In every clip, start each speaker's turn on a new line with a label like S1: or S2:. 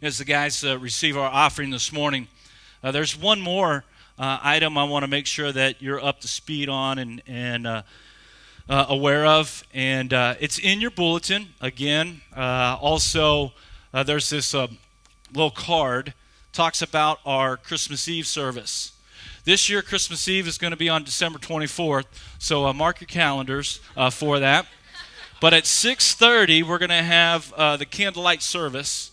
S1: as the guys receive our offering this morning, there's one more item I want to make sure that you're up to speed on and aware of, and it's in your bulletin. Again, also there's this little card talks about our Christmas Eve service. This year, Christmas Eve is going to be on December 24th, so mark your calendars for that. But at 6:30, we're going to have the candlelight service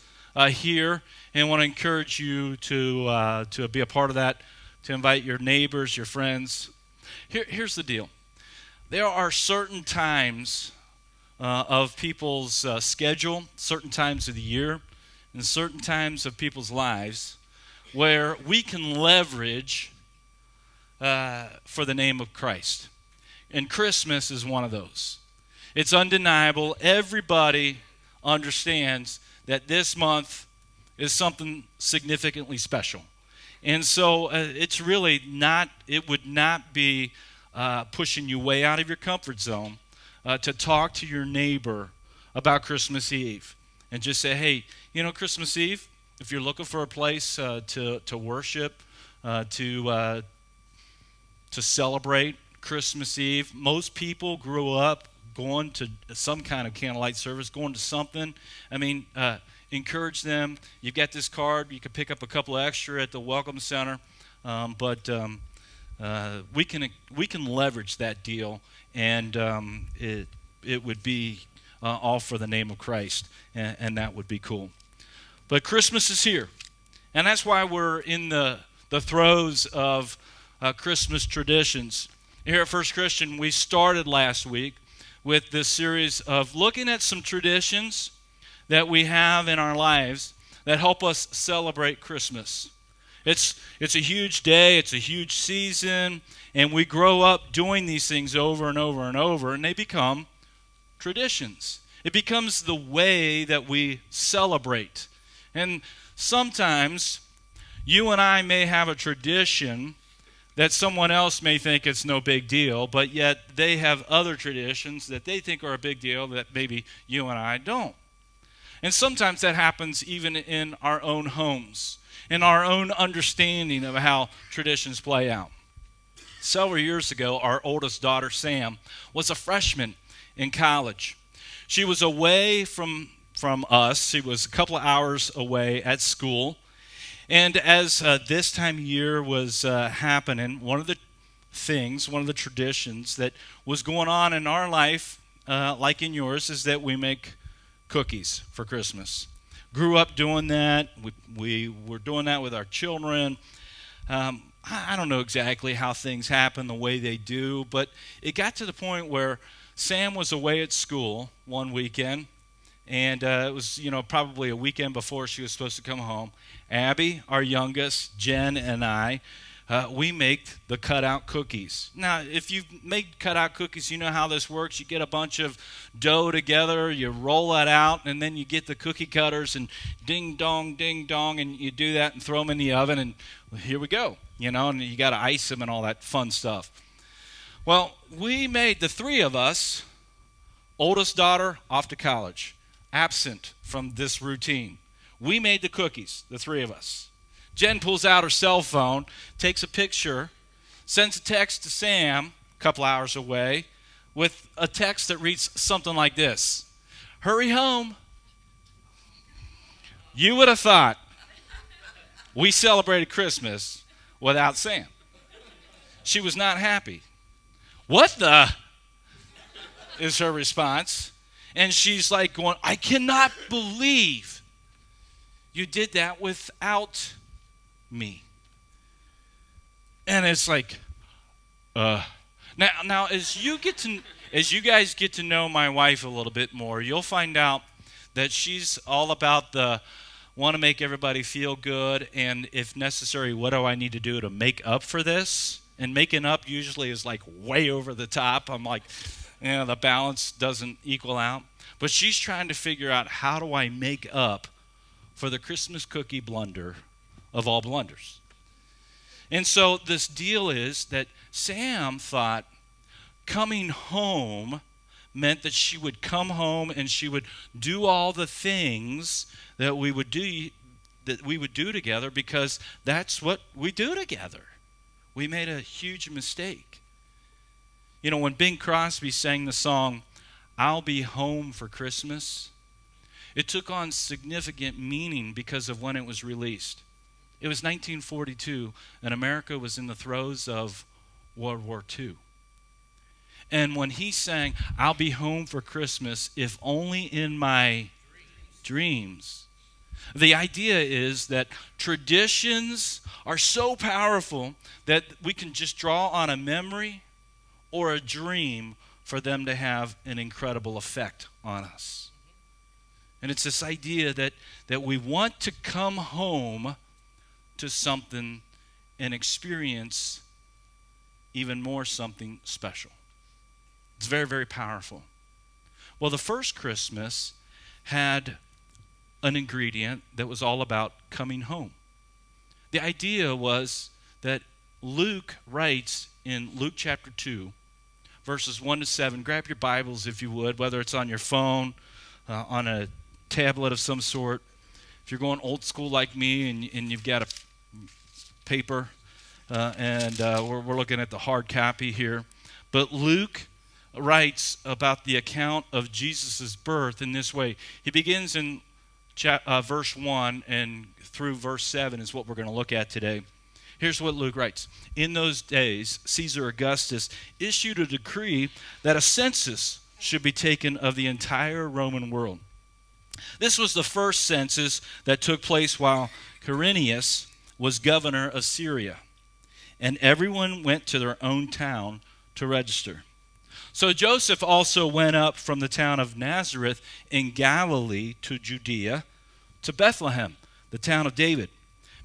S1: here, and I want to encourage you to be a part of that, to invite your neighbors, your friends. Here's the deal. There are certain times of people's schedule, certain times of the year, and certain times of people's lives where we can leverage for the name of Christ. And Christmas is one of those. It's undeniable. Everybody understands that this month is something significantly special. And so it's really not, it would not be pushing you way out of your comfort zone to talk to your neighbor about Christmas Eve and just say, hey, Christmas Eve, if you're looking for a place to worship, to celebrate Christmas Eve, most people grew up going to some kind of candlelight service, going to something. I mean, encourage them. You've got this card. You can pick up a couple extra at the Welcome Center, but we can leverage that deal, and it would be all for the name of Christ, and that would be cool. But Christmas is here, and that's why we're in the throes of Christmas traditions. Here at First Christian, we started last week with this series of looking at some traditions that we have in our lives that help us celebrate Christmas. It's a huge day, it's a huge season, and we grow up doing these things over and over and over, and they become traditions. It becomes the way that we celebrate. And sometimes you and I may have a tradition that someone else may think it's no big deal, but yet they have other traditions that they think are a big deal that maybe you and I don't. And sometimes that happens even in our own homes, in our own understanding of how traditions play out. Several years ago, our oldest daughter, Sam, was a freshman in college. She was away from us. She was a couple of hours away at school. And as this time of year was happening, one of the traditions that was going on in our life, like in yours, is that we make cookies for Christmas. Grew up doing that. We were doing that with our children. I don't know exactly how things happen the way they do, but it got to the point where Sam was away at school one weekend, and it was, probably a weekend before she was supposed to come home. Abby, our youngest, Jen, and I, we make the cutout cookies. Now, if you've made cutout cookies, you know how this works. You get a bunch of dough together, you roll it out, and then you get the cookie cutters and ding dong, and you do that and throw them in the oven, and here we go, and you got to ice them and all that fun stuff. Well, we made, the three of us, oldest daughter off to college, absent from this routine. We made the cookies, the three of us. Jen pulls out her cell phone, takes a picture, sends a text to Sam, a couple hours away, with a text that reads something like this: "Hurry home." You would have thought we celebrated Christmas without Sam. She was not happy. "What the?" is her response. And she's like going, "I cannot believe you did that without me." And it's like, Now, as you guys get to know my wife a little bit more, you'll find out that she's all about the want to make everybody feel good, and if necessary, what do I need to do to make up for this? And making up usually is like way over the top. I'm like, the balance doesn't equal out. But she's trying to figure out, how do I make up for the Christmas cookie blunder of all blunders? And so this deal is that Sam thought coming home meant that she would come home and she would do all the things that we would do that we would do together because that's what we do together. We made a huge mistake. You know, when Bing Crosby sang the song, "I'll Be Home for Christmas," it took on significant meaning because of when it was released. It was 1942, and America was in the throes of World War II. And when he sang, "I'll be home for Christmas, if only in my dreams," the idea is that traditions are so powerful that we can just draw on a memory or a dream for them to have an incredible effect on us. And it's this idea that we want to come home to something and experience even more something special. It's very, very powerful. Well, the first Christmas had an ingredient that was all about coming home. The idea was that Luke writes in Luke chapter 2, verses 1 to 7. Grab your Bibles if you would, whether it's on your phone, on a tablet of some sort. If you're going old school like me and you've got a paper, we're looking at the hard copy here. But Luke writes about the account of Jesus' birth in this way. He begins in verse 1 and through verse 7 is what we're going to look at today. Here's what Luke writes. "In those days, Caesar Augustus issued a decree that a census should be taken of the entire Roman world. This was the first census that took place while Quirinius was governor of Syria, and everyone went to their own town to register. So Joseph also went up from the town of Nazareth in Galilee to Judea, to Bethlehem, the town of David,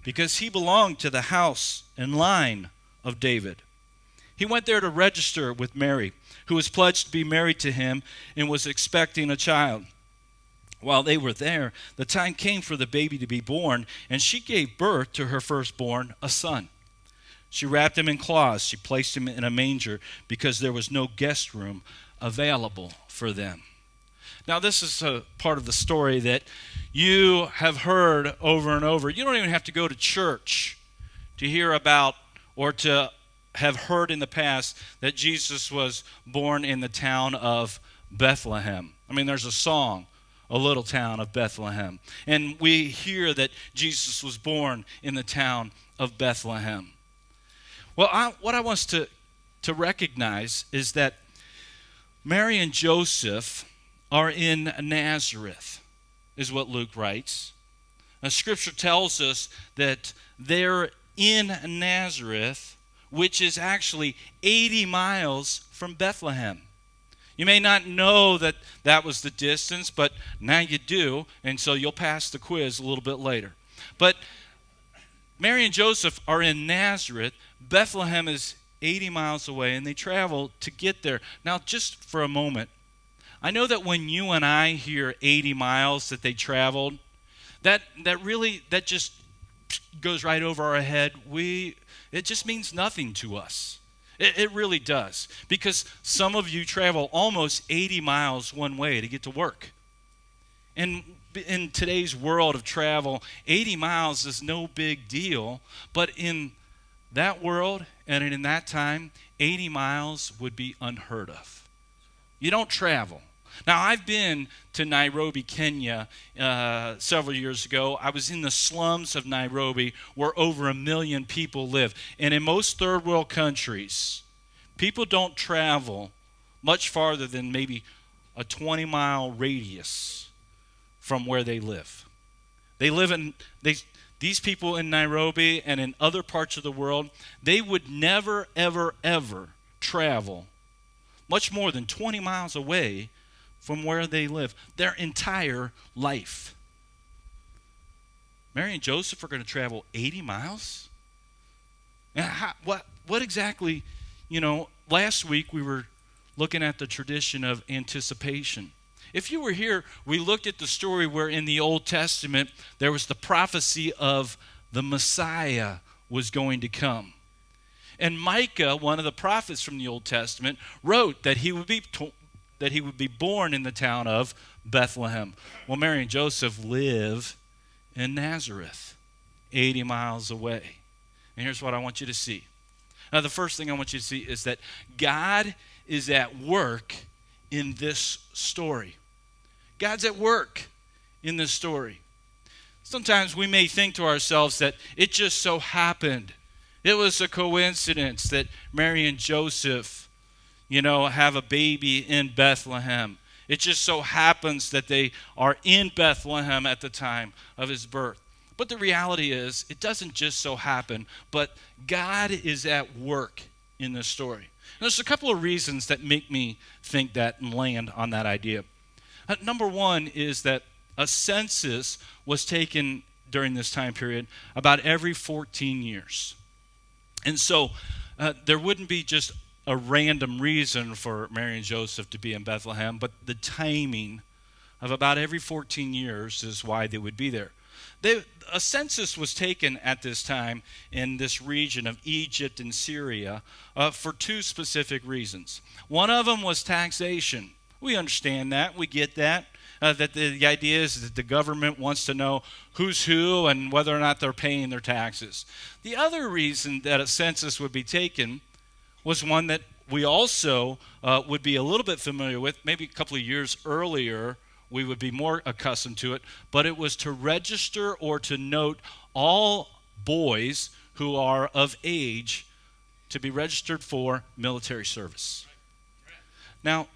S1: because he belonged to the house and line of David. He went there to register with Mary, who was pledged to be married to him and was expecting a child. While they were there, the time came for the baby to be born, and she gave birth to her firstborn, a son. She wrapped him in cloths. She placed him in a manger because there was no guest room available for them." Now, this is a part of the story that you have heard over and over. You don't even have to go to church to hear about or to have heard in the past that Jesus was born in the town of Bethlehem. I mean, there's a song, "A Little Town of Bethlehem." And we hear that Jesus was born in the town of Bethlehem. Well, what I want us to recognize is that Mary and Joseph are in Nazareth, is what Luke writes. Now, Scripture tells us that they're in Nazareth, which is actually 80 miles from Bethlehem. You may not know that that was the distance, but now you do, and so you'll pass the quiz a little bit later. But Mary and Joseph are in Nazareth. Bethlehem is 80 miles away, and they travel to get there. Now, just for a moment, I know that when you and I hear 80 miles that they traveled, that just goes right over our head. It just means nothing to us. It really does. Because some of you travel almost 80 miles one way to get to work. And in today's world of travel, 80 miles is no big deal. But in that world and in that time, 80 miles would be unheard of. You don't travel. Now, I've been to Nairobi, Kenya, several years ago. I was in the slums of Nairobi where over 1 million people live. And in most third world countries, people don't travel much farther than maybe a 20-mile radius from where they live. These people in Nairobi and in other parts of the world, they would never, ever, ever travel much more than 20 miles away from where they live their entire life. Mary and Joseph are going to travel 80 miles? Now, what exactly, last week we were looking at the tradition of anticipation. If you were here, we looked at the story where in the Old Testament there was the prophecy of the Messiah was going to come. And Micah, one of the prophets from the Old Testament, wrote that he would be born in the town of Bethlehem. Well, Mary and Joseph live in Nazareth, 80 miles away. And here's what I want you to see. Now, the first thing I want you to see is that God is at work in this story. God's at work in this story. Sometimes we may think to ourselves that it just so happened. It was a coincidence that Mary and Joseph, have a baby in Bethlehem. It just so happens that they are in Bethlehem at the time of his birth. But the reality is, it doesn't just so happen, but God is at work in this story. And there's a couple of reasons that make me think that and land on that idea. Number one is that a census was taken during this time period about every 14 years. And so there wouldn't be just a random reason for Mary and Joseph to be in Bethlehem, but the timing of about every 14 years is why they would be there. A census was taken at this time in this region of Egypt and Syria for two specific reasons. One of them was taxation. We understand that. We get that. That the idea is that the government wants to know who's who and whether or not they're paying their taxes. The other reason that a census would be taken was one that we also would be a little bit familiar with. Maybe a couple of years earlier, we would be more accustomed to it, but it was to register or to note all boys who are of age to be registered for military service. Now,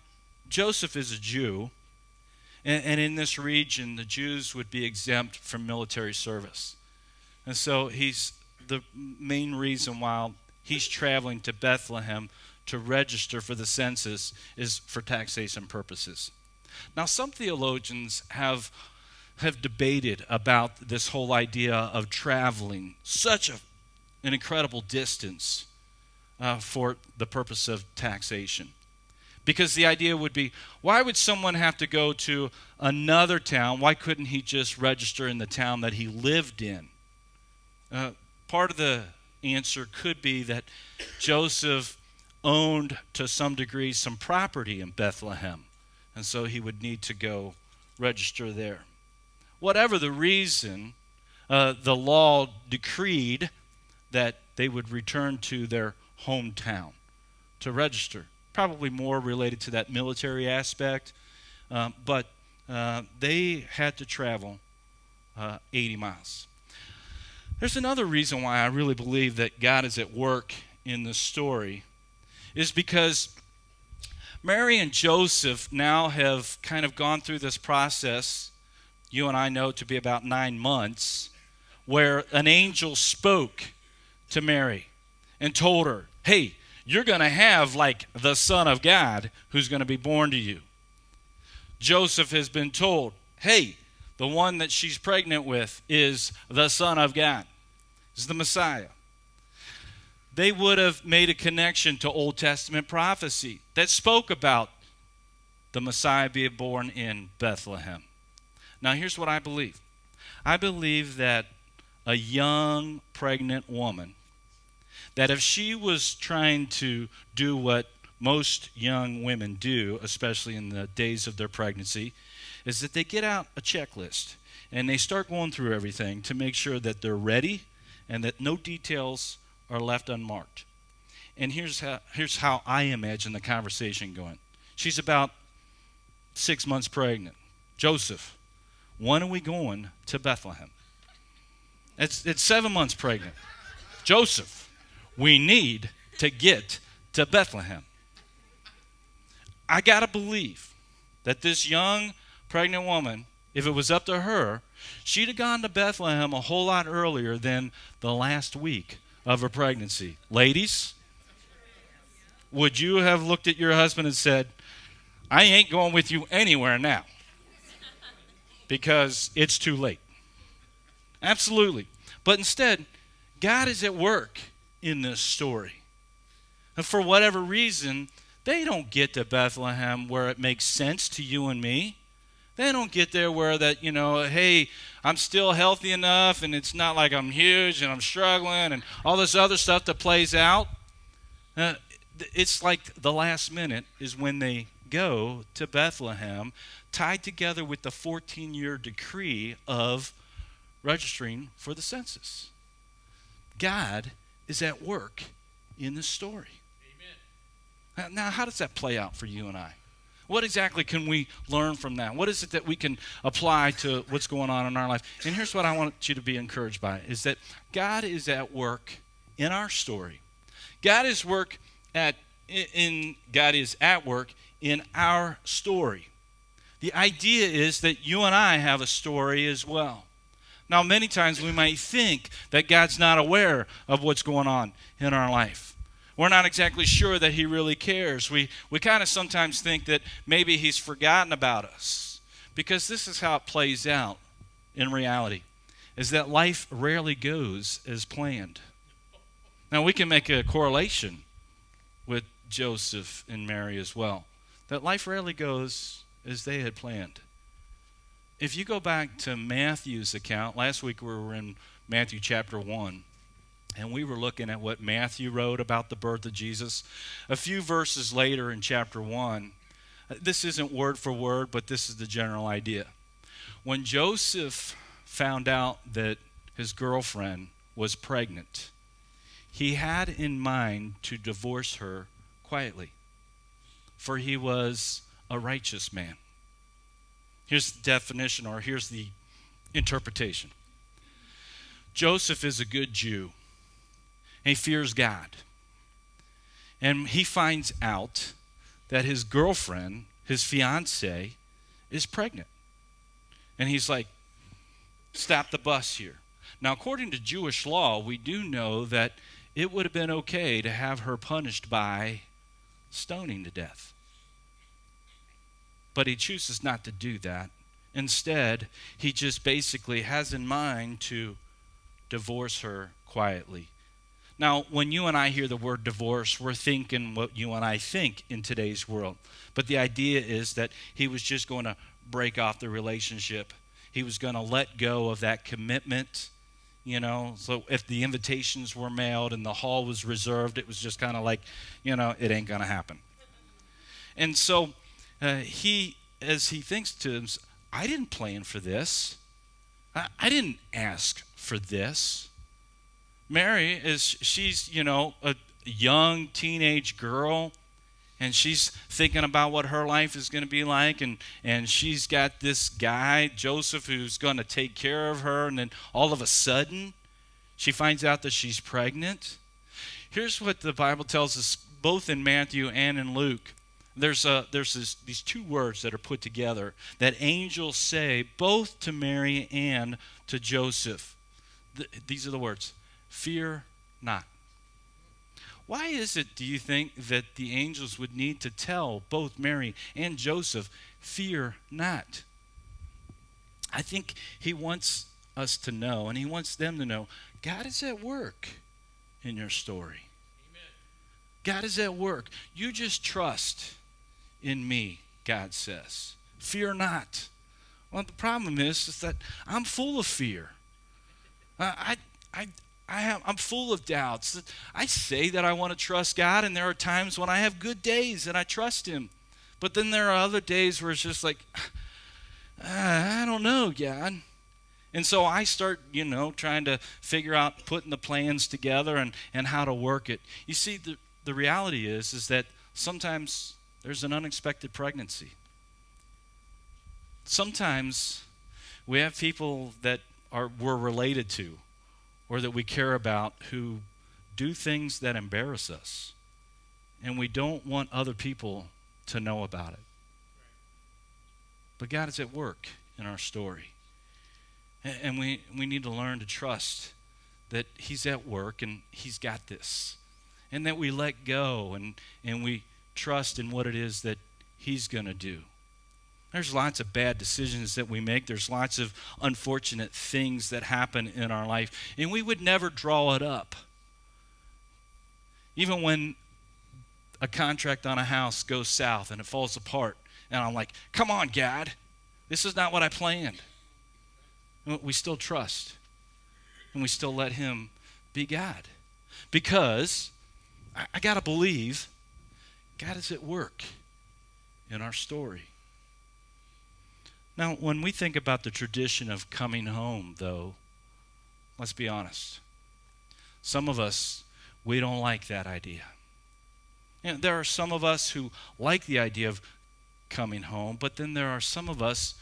S1: Joseph is a Jew, and in this region, the Jews would be exempt from military service. And so he's the main reason why he's traveling to Bethlehem to register for the census is for taxation purposes. Now, some theologians have debated about this whole idea of traveling such an incredible distance for the purpose of taxation. Because the idea would be, why would someone have to go to another town? Why couldn't he just register in the town that he lived in? Part of the answer could be that Joseph owned, to some degree, some property in Bethlehem. And so he would need to go register there. Whatever the reason, the law decreed that they would return to their hometown to register. Probably more related to that military aspect. But they had to travel 80 miles. There's another reason why I really believe that God is at work in this story, is because Mary and Joseph now have kind of gone through this process, you and I know to be about 9 months, where an angel spoke to Mary and told her, hey, you're going to have like the Son of God who's going to be born to you. Joseph has been told, hey, the one that she's pregnant with is the Son of God, is the Messiah. They would have made a connection to Old Testament prophecy that spoke about the Messiah being born in Bethlehem. Now, here's what I believe. I believe that a young pregnant woman, that if she was trying to do what most young women do, especially in the days of their pregnancy, is that they get out a checklist and they start going through everything to make sure that they're ready and that no details are left unmarked. And here's how I imagine the conversation going. She's about 6 months pregnant. Joseph, when are we going to Bethlehem? It's 7 months pregnant. Joseph, we need to get to Bethlehem. I got to believe that this young pregnant woman, if it was up to her, she'd have gone to Bethlehem a whole lot earlier than the last week of her pregnancy. Ladies, would you have looked at your husband and said, I ain't going with you anywhere now because it's too late? Absolutely. But instead, God is at work in this story. And for whatever reason, they don't get to Bethlehem where it makes sense to you and me. They don't get there where that, hey, I'm still healthy enough and it's not like I'm huge and I'm struggling and all this other stuff that plays out. It's like the last minute is when they go to Bethlehem, tied together with the 14-year decree of registering for the census. God is at work in this story. Amen. Now, how does that play out for you and I? What exactly can we learn from that? What is it that we can apply to what's going on in our life? And here's what I want you to be encouraged by, is that God is at work in our story. God is at work in our story. The idea is that you and I have a story as well. Now, many times we might think that God's not aware of what's going on in our life. We're not exactly sure that he really cares. We kind of sometimes think that maybe he's forgotten about us, because this is how it plays out in reality, is that life rarely goes as planned. Now, we can make a correlation with Joseph and Mary as well, that life rarely goes as they had planned. If you go back to Matthew's account, last week we were in Matthew chapter 1, and we were looking at what Matthew wrote about the birth of Jesus. A few verses later in chapter 1, this isn't word for word, but this is the general idea. When Joseph found out that his girlfriend was pregnant, he had in mind to divorce her quietly, for he was a righteous man. Here's the definition, or here's the interpretation. Joseph is a good Jew. He fears God. And he finds out that his girlfriend, his fiancée, is pregnant. And he's like, stop the bus here. Now, according to Jewish law, we do know that it would have been okay to have her punished by stoning to death. But he chooses not to do that. Instead, he just basically has in mind to divorce her quietly. Now, when you and I hear the word divorce, we're thinking what you and I think in today's world. But the idea is that he was just going to break off the relationship. He was going to let go of that commitment, you know. So if the invitations were mailed and the hall was reserved, it was just kind of like, you know, it ain't going to happen. And so as he thinks to himself, I didn't plan for this. I didn't ask for this. Mary she's, you know, a young teenage girl, and she's thinking about what her life is going to be like, and she's got this guy, Joseph, who's going to take care of her, and then all of a sudden, she finds out that she's pregnant. Here's what the Bible tells us, both in Matthew and in Luke. There's these two words that are put together that angels say both to Mary and to Joseph. These are the words. Fear not. Why is it, do you think, that the angels would need to tell both Mary and Joseph, fear not? I think he wants us to know, and he wants them to know, God is at work in your story. Amen. God is at work. You just trust in me, God says. Fear not. Well, the problem is that I'm full of fear. I'm full of doubts. I say that I want to trust God, and there are times when I have good days and I trust him. But then there are other days where it's just like, I don't know, God. And so I start, trying to figure out putting the plans together and how to work it. You see, the reality is that sometimes there's an unexpected pregnancy. Sometimes we have people that we're related to or that we care about who do things that embarrass us, and we don't want other people to know about it. But God is at work in our story. And we need to learn to trust that he's at work and he's got this. And that we let go and we trust in what it is that he's going to do. There's lots of bad decisions that we make. There's lots of unfortunate things that happen in our life. And we would never draw it up. Even when a contract on a house goes south and it falls apart, and I'm like, come on, God, this is not what I planned. We still trust, and we still let him be God. Because I got to believe God is at work in our story. Now, when we think about the tradition of coming home, though, Let's be honest. Some of us, we don't like that idea. There are some of us who like the idea of coming home, but then there are some of us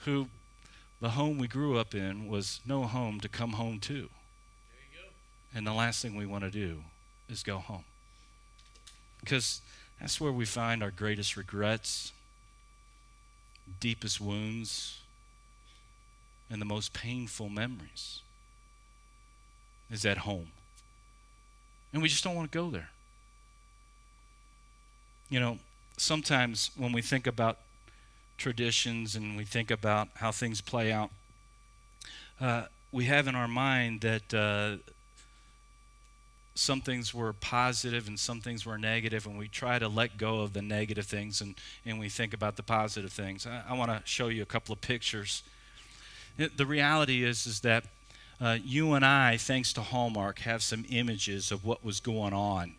S1: who the home we grew up in was no home to come home to. There you go. And the last thing we want to do is go home. Because that's where we find our greatest regrets, deepest wounds, and the most painful memories is at home. And we just don't want to go there. You know, sometimes when we think about traditions and we think about how things play out, we have in our mind that some things were positive and some things were negative, and we try to let go of the negative things and we think about the positive things. I want to show you a couple of pictures. The reality is that you and I, thanks to Hallmark, have some images of what was going on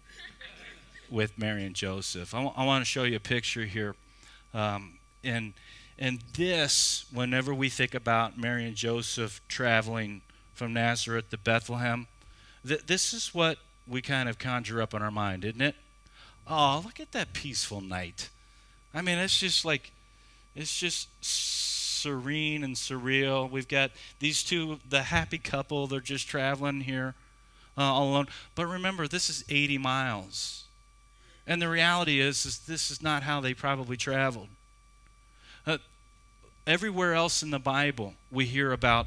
S1: with Mary and Joseph. I want to show you a picture here. And this, whenever we think about Mary and Joseph traveling from Nazareth to Bethlehem, this is what we kind of conjure up in our mind, isn't it? Oh, look at that peaceful night. I mean, it's just serene and surreal. We've got these two, the happy couple, they're just traveling here all alone. But remember, this is 80 miles. And the reality is this is not how they probably traveled. Everywhere else in the Bible, we hear about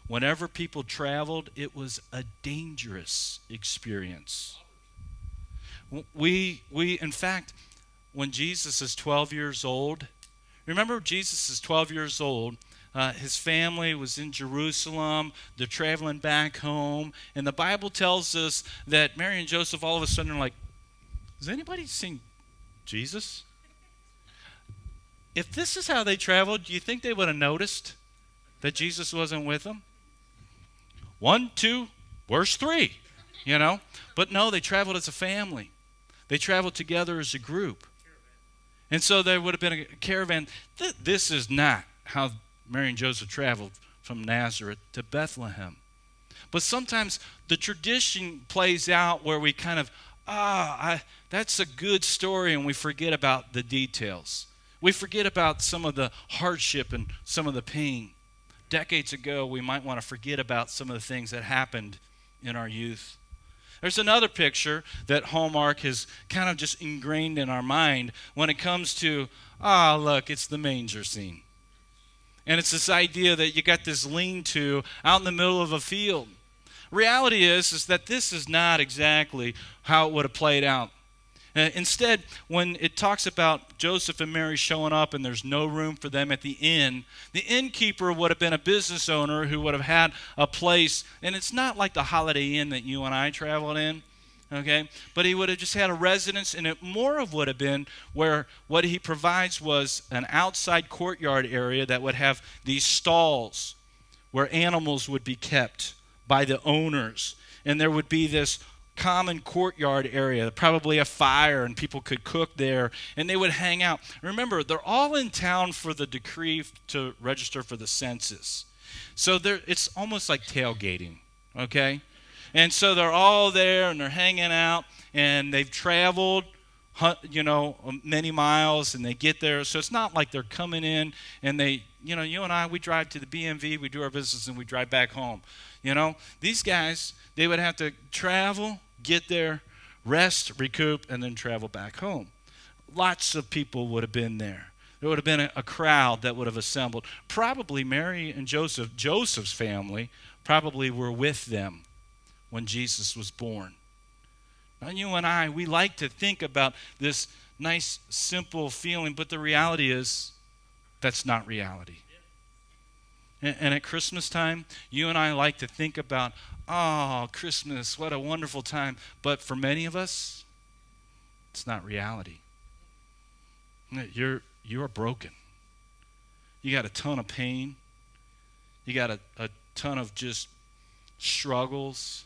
S1: whenever people traveled, it was a dangerous experience. In fact, when Jesus is 12 years old, remember Jesus is 12 years old, his family was in Jerusalem, they're traveling back home, and the Bible tells us that Mary and Joseph all of a sudden are like, has anybody seen Jesus? If this is how they traveled, do you think they would have noticed that Jesus wasn't with them? 1, 2, where's 3? You know? But no, they traveled as a family. They traveled together as a group. And so there would have been a caravan. This is not how Mary and Joseph traveled from Nazareth to Bethlehem. But sometimes the tradition plays out where we kind of, that's a good story, and we forget about the details. We forget about some of the hardship and some of the pain. Decades ago, we might want to forget about some of the things that happened in our youth. There's another picture that Hallmark has kind of just ingrained in our mind when it comes to, look, it's the manger scene. And it's this idea that you got this lean-to out in the middle of a field. Reality is that this is not exactly how it would have played out. Instead, when it talks about Joseph and Mary showing up and there's no room for them at the inn, the innkeeper would have been a business owner who would have had a place, and it's not like the Holiday Inn that you and I traveled in, okay? But he would have just had a residence, and it more of would have been where what he provides was an outside courtyard area that would have these stalls where animals would be kept by the owners, and there would be this common courtyard area, probably a fire, and people could cook there, and they would hang out. Remember, they're all in town for the decree to register for the census. So it's almost like tailgating, okay? And so they're all there, and they're hanging out, and they've traveled, many miles, and they get there. So it's not like they're coming in, and you and I, we drive to the BMV, we do our business, and we drive back home. These guys, they would have to travel, get there, rest, recoup, and then travel back home. Lots of people would have been there. There would have been a crowd that would have assembled. Probably Mary and Joseph, Joseph's family, probably were with them when Jesus was born. Now, you and I, we like to think about this nice, simple feeling, but the reality is that's not reality. And at Christmas time, you and I like to think about, Christmas, what a wonderful time. But for many of us, it's not reality. You are broken. You got a ton of pain. You got a ton of just struggles.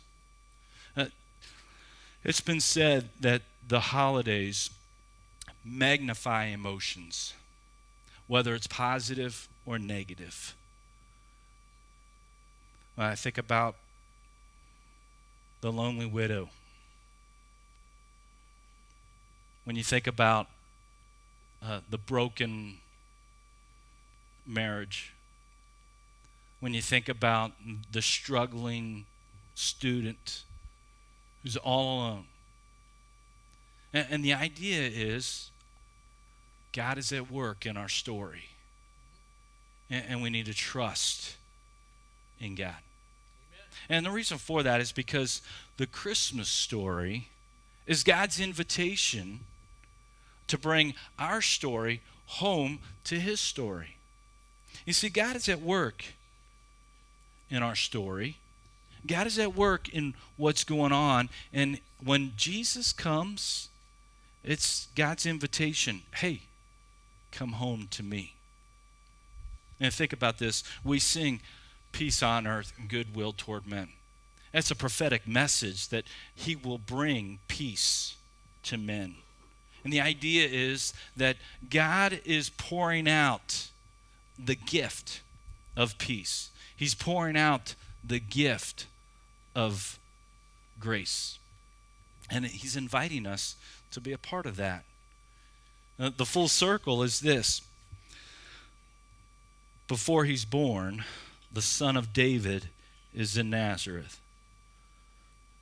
S1: It's been said that the holidays magnify emotions, whether it's positive or negative. When I think about the lonely widow. When you think about the broken marriage, when you think about the struggling student who's all alone. And the idea is God is at work in our story. And we need to trust in God. Amen. And the reason for that is because the Christmas story is God's invitation to bring our story home to his story. You see, God is at work in our story. God is at work in what's going on. And when Jesus comes, it's God's invitation. Hey, come home to me. And think about this. We sing peace on earth and goodwill toward men. That's a prophetic message that he will bring peace to men. And the idea is that God is pouring out the gift of peace. He's pouring out the gift of grace. And he's inviting us to be a part of that. The full circle is this. Before he's born, the son of David is in Nazareth.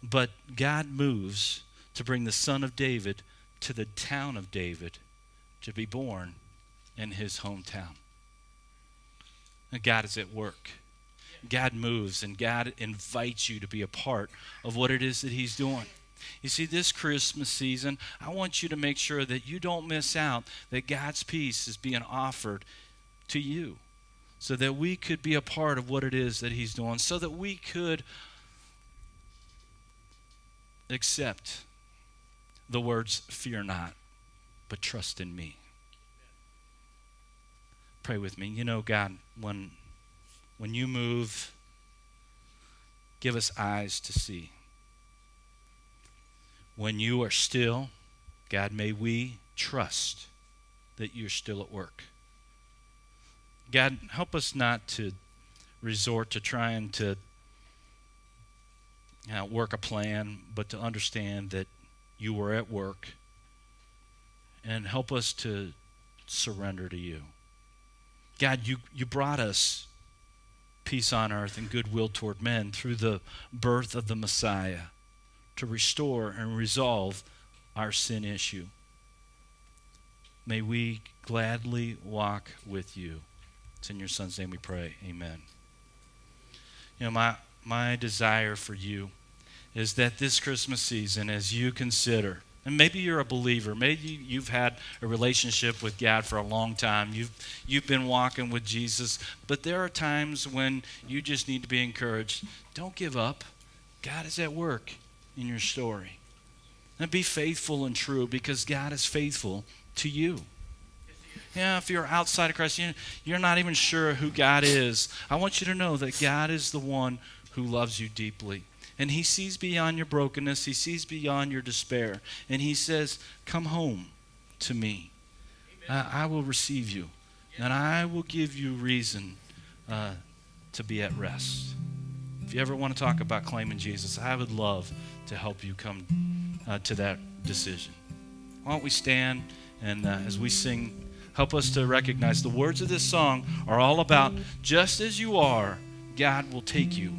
S1: But God moves to bring the son of David to the town of David to be born in his hometown. And God is at work. God moves, and God invites you to be a part of what it is that he's doing. You see, this Christmas season, I want you to make sure that you don't miss out that God's peace is being offered to you so that we could be a part of what it is that he's doing, so that we could accept the words, fear not, but trust in me. Pray with me. You know, God, when you move, give us eyes to see. When you are still, God, may we trust that you're still at work. God, help us not to resort to trying to work a plan, but to understand that you were at work, and help us to surrender to you. God, you brought us peace on earth and goodwill toward men through the birth of the Messiah to restore and resolve our sin issue. May we gladly walk with you. It's in your Son's name we pray. Amen. You know, my desire for you is that this Christmas season, as you consider, and maybe you're a believer, maybe you've had a relationship with God for a long time, you've been walking with Jesus, but there are times when you just need to be encouraged. Don't give up. God is at work in your story. And be faithful and true, because God is faithful to you. Yeah, if you're outside of Christ, you're not even sure who God is. I want you to know that God is the one who loves you deeply. And he sees beyond your brokenness. He sees beyond your despair. And he says, come home to me. I will receive you. And I will give you reason to be at rest. If you ever want to talk about claiming Jesus, I would love to help you come to that decision. Why don't we stand, and as we sing, help us to recognize the words of this song are all about just as you are, God will take you